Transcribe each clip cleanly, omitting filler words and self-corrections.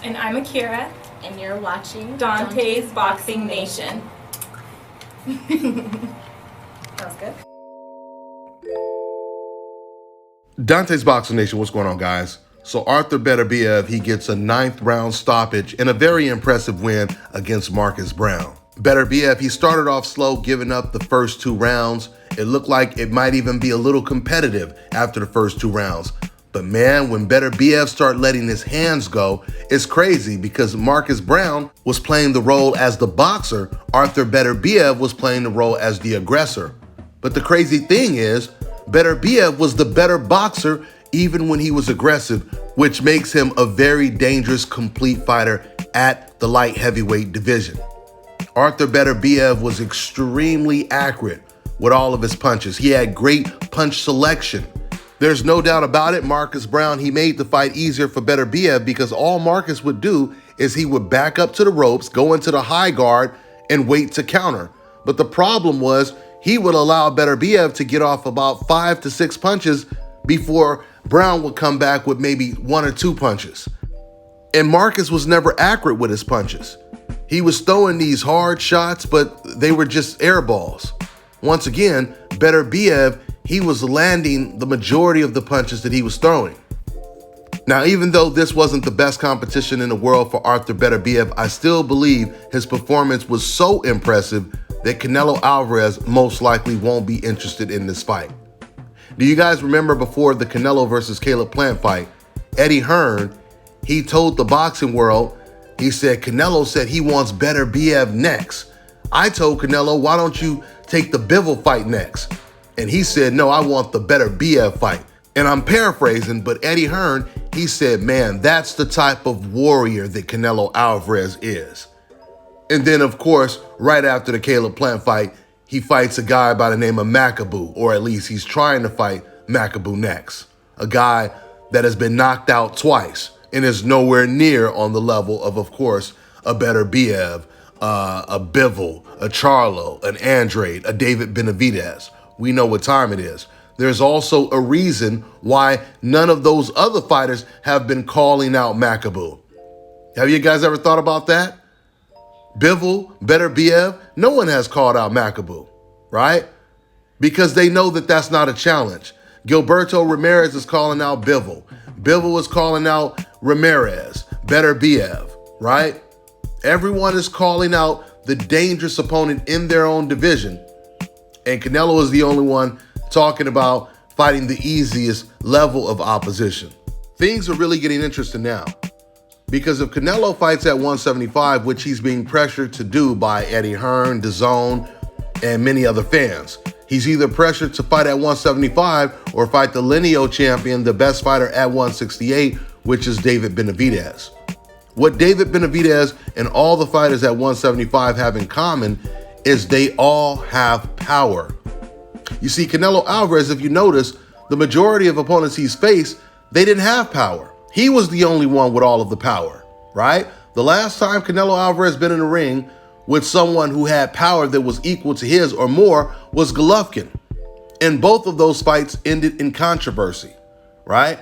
And I'm Akira. And you're watching Dontaesboxingnation. That was good. Dontaesboxingnation, what's going on, guys? So Artur Beterbiev, he gets a 9th round stoppage and a very impressive win against Marcus Browne. Beterbiev, he started off slow, giving up the first 2 rounds. It looked like it might even be a little competitive after the first 2 rounds. But man, when Beterbiev started letting his hands go, it's crazy because Marcus Browne was playing the role as the boxer. Artur Beterbiev was playing the role as the aggressor. But the crazy thing is, Beterbiev was the better boxer even when he was aggressive, which makes him a very dangerous, complete fighter at the light heavyweight division. Artur Beterbiev was extremely accurate with all of his punches. He had great punch selection. There's no doubt about it, Marcus Browne, he made the fight easier for Beterbiev because all Marcus would do is he would back up to the ropes, go into the high guard, and wait to counter. But the problem was he would allow Beterbiev to get off about 5 to 6 punches before Browne would come back with maybe 1 or 2 punches. And Marcus was never accurate with his punches. He was throwing these hard shots, but they were just air balls. Once again, Beterbiev, he was landing the majority of the punches that he was throwing. Now, even though this wasn't the best competition in the world for Artur Beterbiev, I still believe his performance was so impressive that Canelo Alvarez most likely won't be interested in this fight. Do you guys remember before the Canelo versus Caleb Plant fight, Eddie Hearn, he told the boxing world, he said, Canelo said he wants Beterbiev next. I told Canelo, why don't you take the Bivol fight next? And he said, no, I want the Beterbiev fight. And I'm paraphrasing, but Eddie Hearn, he said, man, that's the type of warrior that Canelo Alvarez is. And then, of course, right after the Caleb Plant fight, he fights a guy by the name of Makabu, or at least he's trying to fight Makabu next. A guy that has been knocked out twice and is nowhere near on the level of course, a Beterbiev, a Bivol, a Charlo, an Andrade, a David Benavidez. We know what time it is. There's also a reason why none of those other fighters have been calling out Makabu. Have you guys ever thought about that? Bivol, Beterbiev, no one has called out Makabu, right? Because they know that that's not a challenge. Gilberto Ramirez is calling out Bivol. Bivol is calling out Ramirez, Beterbiev, right? Everyone is calling out the dangerous opponent in their own division. And Canelo is the only one talking about fighting the easiest level of opposition. Things are really getting interesting now. Because if Canelo fights at 175, which he's being pressured to do by Eddie Hearn, DAZN, and many other fans, he's either pressured to fight at 175 or fight the lineal champion, the best fighter at 168, which is David Benavidez. What David Benavidez and all the fighters at 175 have in common is they all have power. You see, Canelo Alvarez, if you notice, the majority of opponents he's faced, they didn't have power. He was the only one with all of the power, right? The last time Canelo Alvarez been in the ring with someone who had power that was equal to his or more was Golovkin. And both of those fights ended in controversy, right?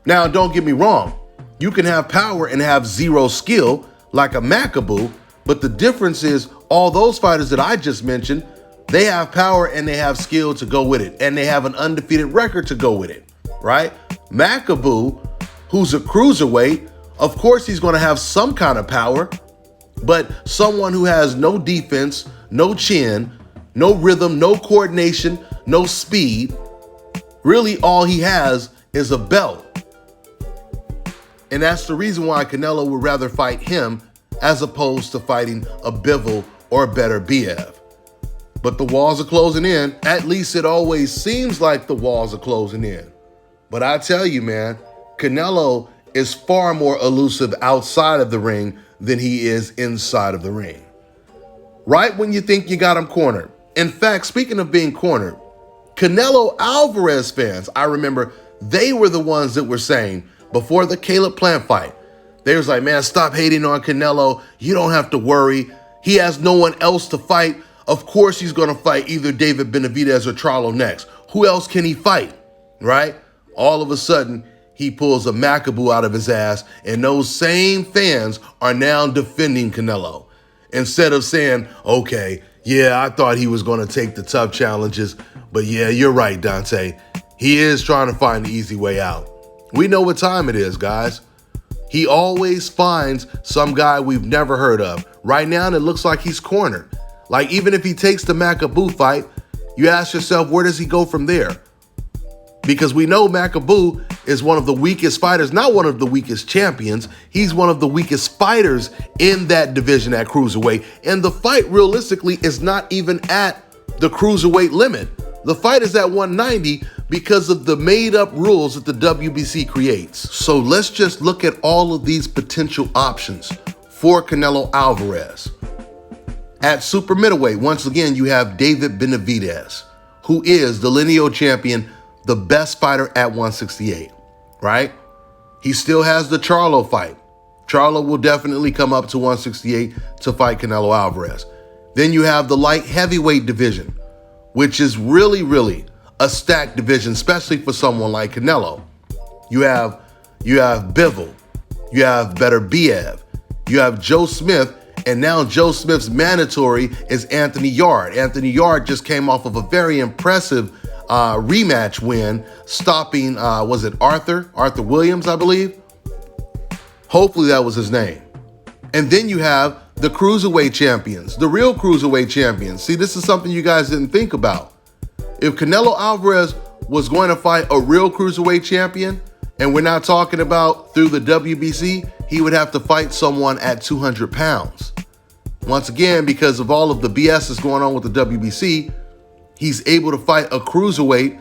Now, don't get me wrong. You can have power and have zero skill like a Makabu, but the difference is all those fighters that I just mentioned, they have power and they have skill to go with it, and they have an undefeated record to go with it, right? Makabu, who's a cruiserweight, of course he's going to have some kind of power, but someone who has no defense, no chin, no rhythm, no coordination, no speed, really all he has is a belt. And that's the reason why Canelo would rather fight him as opposed to fighting a Bivol or a Beterbiev. But the walls are closing in. At least it always seems like the walls are closing in. But I tell you, man, Canelo is far more elusive outside of the ring than he is inside of the ring. Right when you think you got him cornered. In fact, speaking of being cornered, Canelo Alvarez fans, I remember they were the ones that were saying before the Caleb Plant fight, they was like, man, stop hating on Canelo. You don't have to worry. He has no one else to fight. Of course he's going to fight either David Benavidez or Charlo next. Who else can he fight, right? All of a sudden, he pulls a Macaboo out of his ass, and those same fans are now defending Canelo. Instead of saying, okay, yeah, I thought he was going to take the tough challenges, but yeah, you're right, Dontae. He is trying to find the easy way out. We know what time it is, guys. He always finds some guy we've never heard of. Right now, it looks like he's cornered. Like, even if he takes the Macaboo fight, you ask yourself, where does he go from there? Because we know Macaboo is one of the weakest fighters, not one of the weakest champions. He's one of the weakest fighters in that division at cruiserweight. And the fight, realistically, is not even at the cruiserweight limit. The fight is at 190 because of the made-up rules that the WBC creates. So let's just look at all of these potential options for Canelo Alvarez. At super middleweight, once again, you have David Beterbiev, who is the lineal champion, the best fighter at 168, right? He still has the Charlo fight. Charlo will definitely come up to 168 to fight Canelo Alvarez. Then you have the light heavyweight division, which is really a stacked division, especially for someone like Canelo. You have Bivol, you have Beterbiev, you have Joe Smith, and now Joe Smith's mandatory is Anthony Yarde. Anthony Yarde just came off of a very impressive rematch win, stopping, was it Artur Williams, I believe? Hopefully that was his name. And then you have the cruiserweight champions, the real cruiserweight champions. See, this is something you guys didn't think about. If Canelo Alvarez was going to fight a real cruiserweight champion, and we're not talking about through the WBC, he would have to fight someone at 200 pounds. Once again, because of all of the BS that's going on with the WBC, he's able to fight a cruiserweight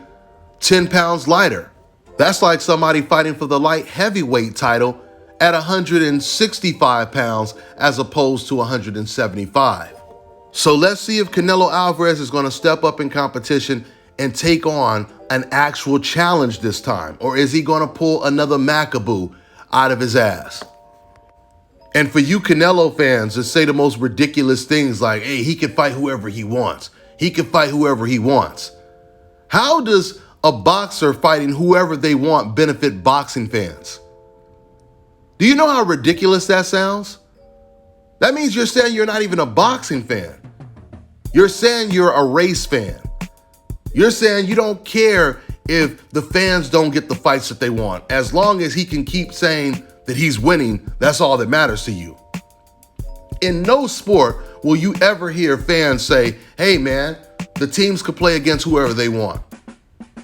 10 pounds lighter. That's like somebody fighting for the light heavyweight title at 165 pounds as opposed to 175. So let's see if Canelo Alvarez is going to step up in competition and take on an actual challenge this time, or is he going to pull another Macaboo out of his ass? And for you Canelo fans that say the most ridiculous things like, hey, he can fight whoever he wants. He can fight whoever he wants. How does a boxer fighting whoever they want benefit boxing fans? Do you know how ridiculous that sounds? That means you're saying you're not even a boxing fan. You're saying you're a race fan. You're saying you don't care if the fans don't get the fights that they want. As long as he can keep saying that he's winning, that's all that matters to you. In no sport will you ever hear fans say, hey man, the teams could play against whoever they want.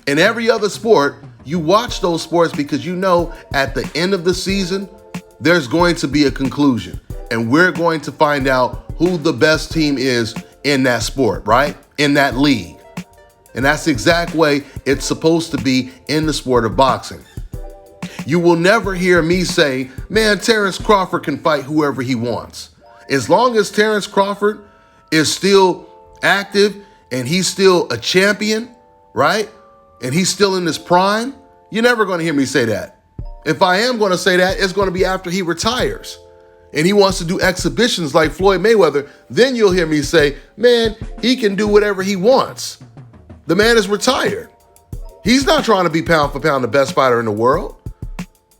In every other sport, you watch those sports because you know at the end of the season, there's going to be a conclusion. And we're going to find out who the best team is in that sport, right? In that league. And that's the exact way it's supposed to be in the sport of boxing. You will never hear me say, man, Terrence Crawford can fight whoever he wants. As long as Terrence Crawford is still active and he's still a champion, right? And he's still in his prime, you're never going to hear me say that. If I am going to say that, it's going to be after he retires and he wants to do exhibitions like Floyd Mayweather. Then you'll hear me say, man, he can do whatever he wants. The man is retired. He's not trying to be pound for pound the best fighter in the world.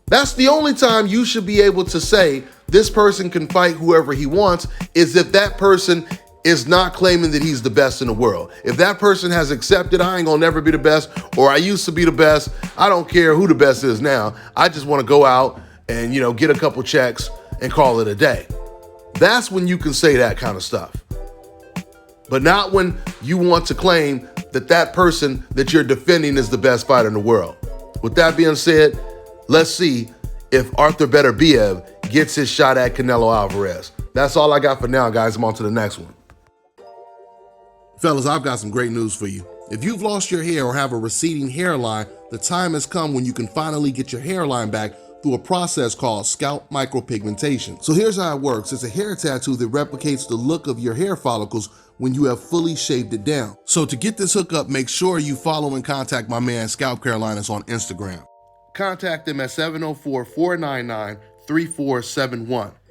That's the only time you should be able to say this person can fight whoever he wants is if that person is not claiming that he's the best in the world. If that person has accepted, I ain't gonna never be the best, or I used to be the best, I don't care who the best is now. I just wanna go out and, get a couple checks and call it a day. That's when you can say that kind of stuff. But not when you want to claim that that person that you're defending is the best fighter in the world. With that being said, let's see if Artur Beterbiev gets his shot at Canelo Alvarez. That's all I got for now, guys. I'm on to the next one. Fellas, I've got some great news for you. If you've lost your hair or have a receding hairline, the time has come when you can finally get your hairline back through a process called scalp micropigmentation. So here's how it works. It's a hair tattoo that replicates the look of your hair follicles when you have fully shaved it down. So to get this hookup, make sure you follow and contact my man ScalpCarolinas on Instagram. Contact them at 704-499-3471.